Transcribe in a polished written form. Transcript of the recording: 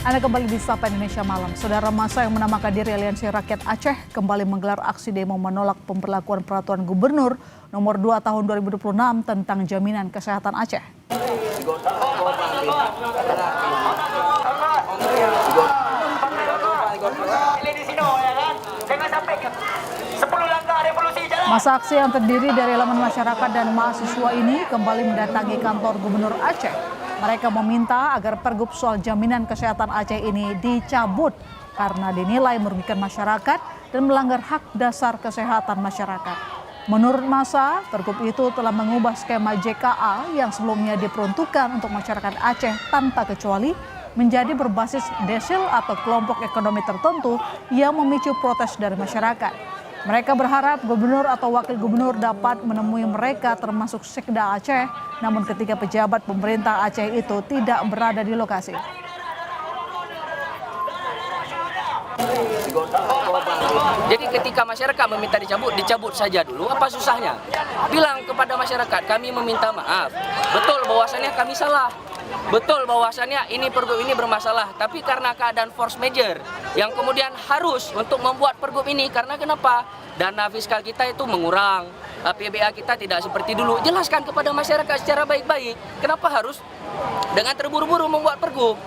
Anda kembali di Sapa Indonesia Malam. Saudara, massa yang menamakan diri Aliansi Rakyat Aceh kembali menggelar aksi demo menolak pemberlakuan Peraturan Gubernur Nomor 2 Tahun 2026 tentang Jaminan Kesehatan Aceh. Masa aksi yang terdiri dari elemen masyarakat dan mahasiswa ini kembali mendatangi kantor Gubernur Aceh. Mereka meminta agar pergub soal jaminan kesehatan Aceh ini dicabut karena dinilai merugikan masyarakat dan melanggar hak dasar kesehatan masyarakat. Menurut massa, pergub itu telah mengubah skema JKA yang sebelumnya diperuntukkan untuk masyarakat Aceh tanpa kecuali menjadi berbasis desil atau kelompok ekonomi tertentu yang memicu protes dari masyarakat. Mereka berharap gubernur atau wakil gubernur dapat menemui mereka termasuk Sekda Aceh, namun ketika pejabat pemerintah Aceh itu tidak berada di lokasi. Jadi ketika masyarakat meminta dicabut saja dulu, apa susahnya? Bilang kepada masyarakat, kami meminta maaf. Betul bahwasannya kami salah. Betul bahwasannya ini pergub ini bermasalah, tapi karena keadaan force major yang kemudian harus untuk membuat pergub ini, karena kenapa? Dana fiskal kita itu mengurang, PBA kita tidak seperti dulu. Jelaskan kepada masyarakat secara baik-baik, kenapa harus dengan terburu-buru membuat pergub.